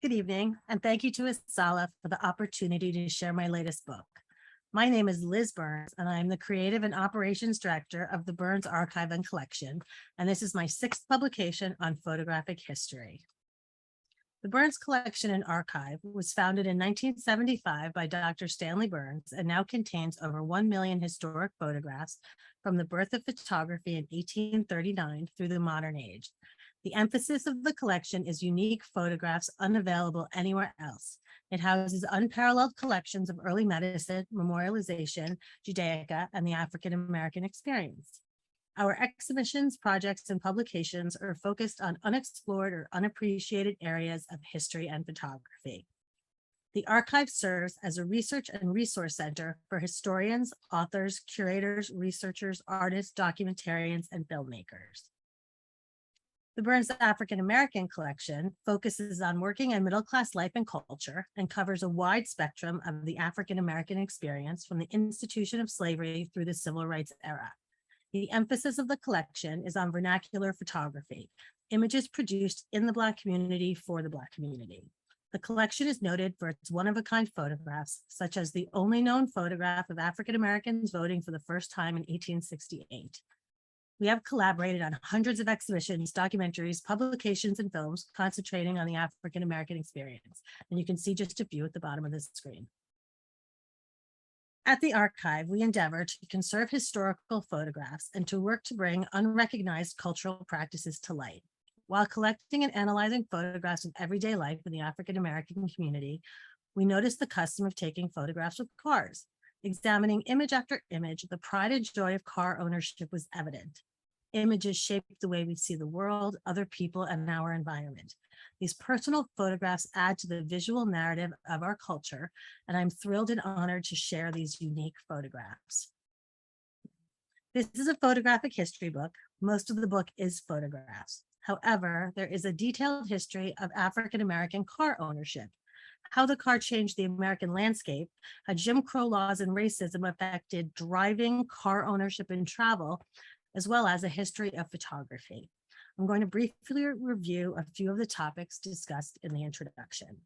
Good evening, and thank you to Asala for the opportunity to share my latest book. My name is Liz Burns, and I am the Creative and Operations Director of the Burns Archive and Collection, and this is my sixth publication on photographic history. The Burns Collection and Archive was founded in 1975 by Dr. Stanley Burns and now contains over 1 million historic photographs from the birth of photography in 1839 through the modern age. The emphasis of the collection is unique photographs unavailable anywhere else. It houses unparalleled collections of early medicine, memorialization, Judaica, and the African American experience. Our exhibitions, projects, and publications are focused on unexplored or unappreciated areas of history and photography. The archive serves as a research and resource center for historians, authors, curators, researchers, artists, documentarians, and filmmakers. The Burns African American Collection focuses on working and middle-class life and culture and covers a wide spectrum of the African American experience from the institution of slavery through the civil rights era. The emphasis of the collection is on vernacular photography, images produced in the Black community for the Black community. The collection is noted for its one-of-a-kind photographs, such as the only known photograph of African Americans voting for the first time in 1868. We have collaborated on hundreds of exhibitions, documentaries, publications, and films concentrating on the African American experience, and you can see just a few at the bottom of this screen. At the archive, we endeavor to conserve historical photographs and to work to bring unrecognized cultural practices to light. While collecting and analyzing photographs of everyday life in the African American community, we noticed the custom of taking photographs of cars. Examining image after image, the pride and joy of car ownership was evident. Images shape the way we see the world, other people, and our environment. These personal photographs add to the visual narrative of our culture, and I'm thrilled and honored to share these unique photographs. This is a photographic history book. Most of the book is photographs. However, there is a detailed history of African American car ownership, how the car changed the American landscape, how Jim Crow laws and racism affected driving, car ownership, and travel, as well as a history of photography. I'm going to briefly review a few of the topics discussed in the introduction.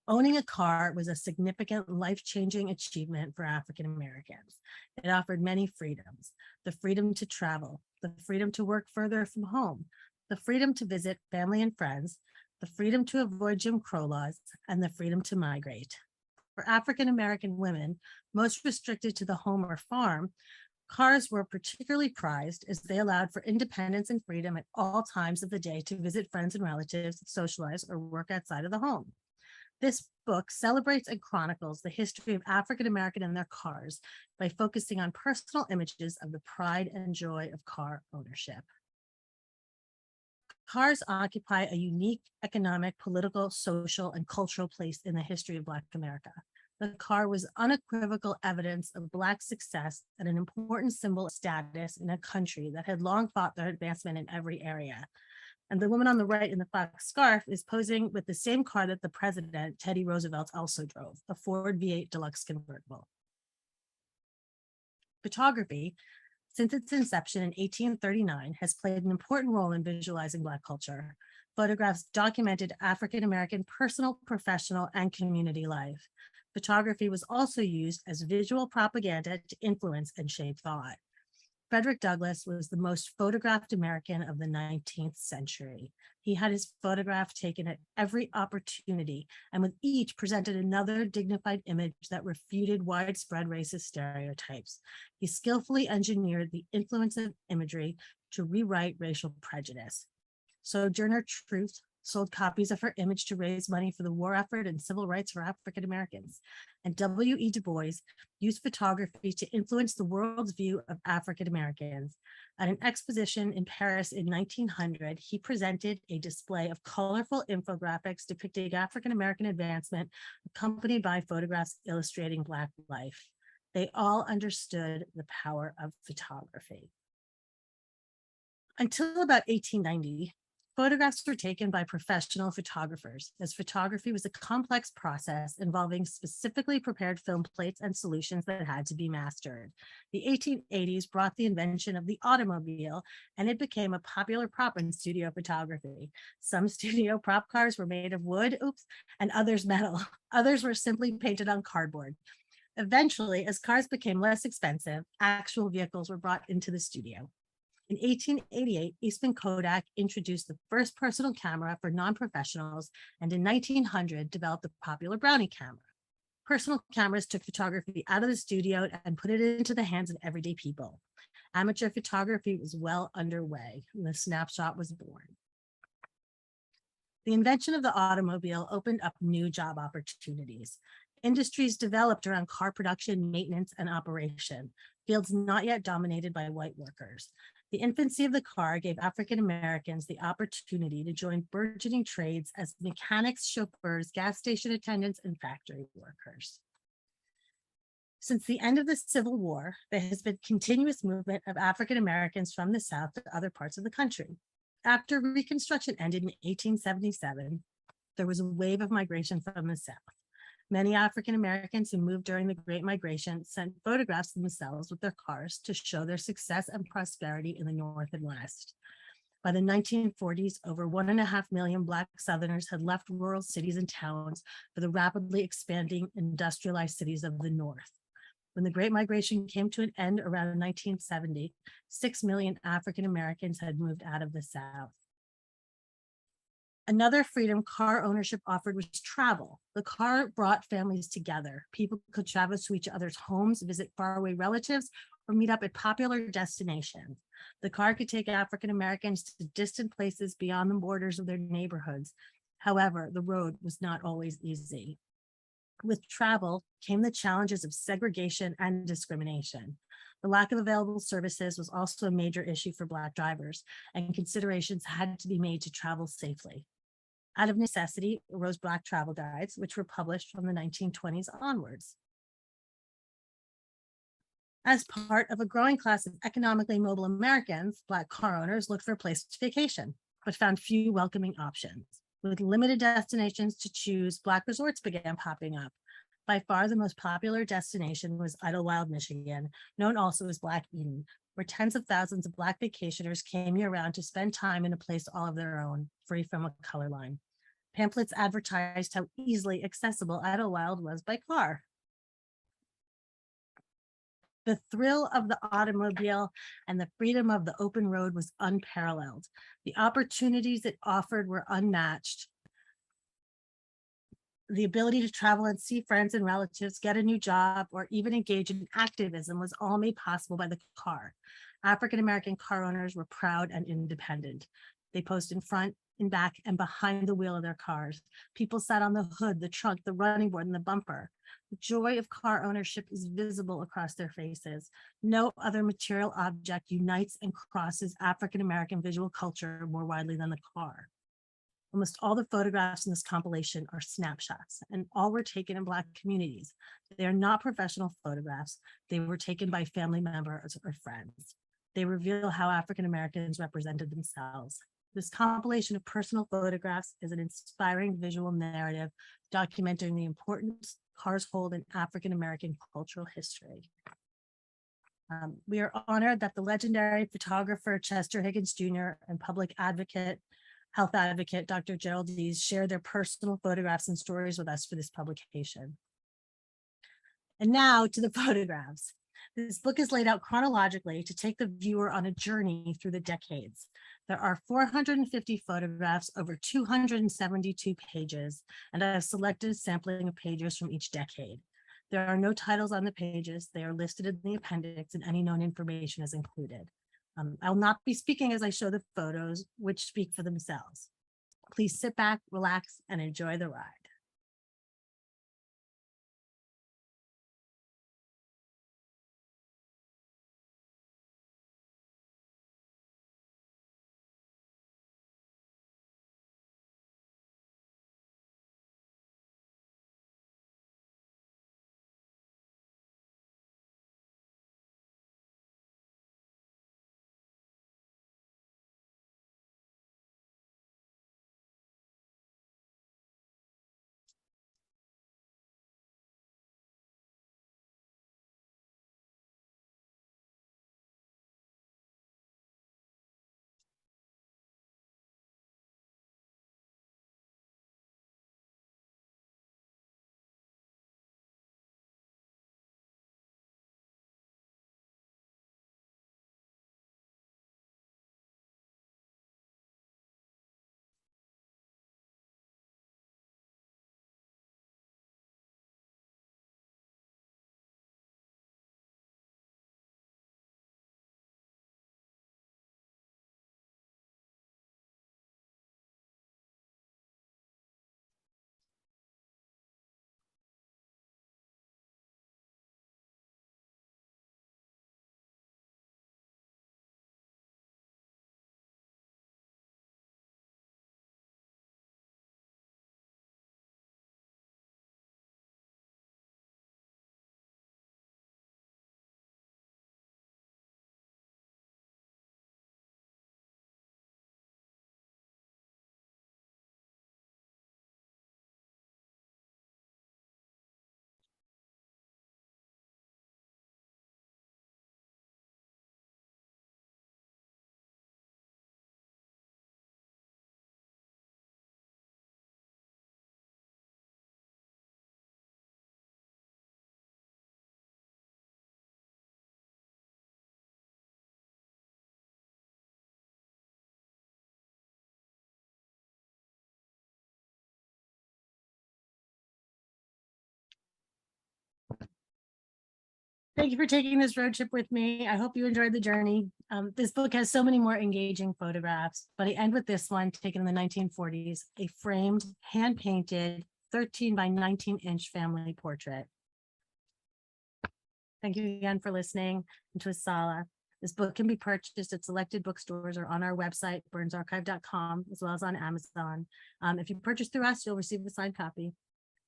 Owning a car was a significant life-changing achievement for African Americans. It offered many freedoms: the freedom to travel, the freedom to work further from home, the freedom to visit family and friends, the freedom to avoid Jim Crow laws, and the freedom to migrate. For African American women, most restricted to the home or farm, cars were particularly prized as they allowed for independence and freedom at all times of the day to visit friends and relatives, socialize, or work outside of the home. This book celebrates and chronicles the history of African American and their cars by focusing on personal images of the pride and joy of car ownership. Cars occupy a unique economic, political, social, and cultural place in the history of Black America. The car was unequivocal evidence of Black success and an important symbol of status in a country that had long fought their advancement in every area. And the woman on the right in the fox scarf is posing with the same car that the president, Teddy Roosevelt, also drove, a Ford V8 Deluxe convertible. Photography, since its inception in 1839, has played an important role in visualizing Black culture. Photographs documented African American personal, professional, and community life. Photography was also used as visual propaganda to influence and shape thought. Frederick Douglass was the most photographed American of the 19th century. He had his photograph taken at every opportunity, and with each presented another dignified image that refuted widespread racist stereotypes. He skillfully engineered the influence of imagery to rewrite racial prejudice. Sojourner Truth sold copies of her image to raise money for the war effort and civil rights for African Americans. And W.E. Du Bois used photography to influence the world's view of African Americans. At an exposition in Paris in 1900, he presented a display of colorful infographics depicting African American advancement, accompanied by photographs illustrating Black life. They all understood the power of photography. Until about 1890, Photographs were taken by professional photographers, as photography was a complex process involving specifically prepared film plates and solutions that had to be mastered. The 1880s brought the invention of the automobile, and it became a popular prop in studio photography. Some studio prop cars were made of wood, and others metal. Others were simply painted on cardboard. Eventually, as cars became less expensive, actual vehicles were brought into the studio. In 1888, Eastman Kodak introduced the first personal camera for non-professionals, and in 1900 developed the popular Brownie camera. Personal cameras took photography out of the studio and put it into the hands of everyday people. Amateur photography was well underway when the snapshot was born. The invention of the automobile opened up new job opportunities. Industries developed around car production, maintenance, and operation, fields not yet dominated by white workers. The infancy of the car gave African Americans the opportunity to join burgeoning trades as mechanics, chauffeurs, gas station attendants, and factory workers. Since the end of the Civil War, there has been continuous movement of African Americans from the South to other parts of the country. After Reconstruction ended in 1877, there was a wave of migration from the South. Many African Americans who moved during the Great Migration sent photographs of themselves with their cars to show their success and prosperity in the North and West. By the 1940s, over 1.5 million Black Southerners had left rural cities and towns for the rapidly expanding industrialized cities of the North. When the Great Migration came to an end around 1970, 6 million African Americans had moved out of the South. Another freedom car ownership offered was travel. The car brought families together. People could travel to each other's homes, visit faraway relatives, or meet up at popular destinations. The car could take African Americans to distant places beyond the borders of their neighborhoods. However, the road was not always easy. With travel came the challenges of segregation and discrimination. The lack of available services was also a major issue for Black drivers, and considerations had to be made to travel safely. Out of necessity arose Black travel guides, which were published from the 1920s onwards. As part of a growing class of economically mobile Americans, Black car owners looked for a place to vacation, but found few welcoming options. With limited destinations to choose, Black resorts began popping up. By far the most popular destination was Idlewild, Michigan, known also as Black Eden, where tens of thousands of Black vacationers came year-round to spend time in a place all of their own, free from a color line. Pamphlets advertised how easily accessible Idlewild was by car. The thrill of the automobile and the freedom of the open road was unparalleled. The opportunities it offered were unmatched. The ability to travel and see friends and relatives, get a new job, or even engage in activism was all made possible by the car. African American car owners were proud and independent. They posed in front, in back, and behind the wheel of their cars. People sat on the hood, the trunk, the running board, and the bumper. The joy of car ownership is visible across their faces. No other material object unites and crosses African American visual culture more widely than the car. Almost all the photographs in this compilation are snapshots, and all were taken in Black communities. They are not professional photographs. They were taken by family members or friends. They reveal how African Americans represented themselves. This compilation of personal photographs is an inspiring visual narrative documenting the importance cars hold in African American cultural history. We are honored that the legendary photographer Chester Higgins Jr. and public advocate, health advocate, Dr. Gerald Dees, shared their personal photographs and stories with us for this publication. And now to the photographs. This book is laid out chronologically to take the viewer on a journey through the decades. There are 450 photographs over 272 pages, and I have selected a sampling of pages from each decade. There are no titles on the pages. They are listed in the appendix, and any known information is included. I'll not be speaking as I show the photos, which speak for themselves. Please sit back, relax, and enjoy the ride. Thank you for taking this road trip with me. I hope you enjoyed the journey. This book has so many more engaging photographs, but I end with this one taken in the 1940s, a framed, hand-painted 13 by 19-inch family portrait. Thank you again for listening to Asala. This book can be purchased at selected bookstores or on our website, burnsarchive.com, as well as on Amazon. If you purchase through us, you'll receive a signed copy.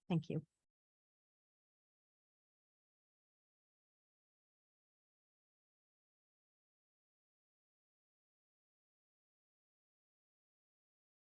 Thank you.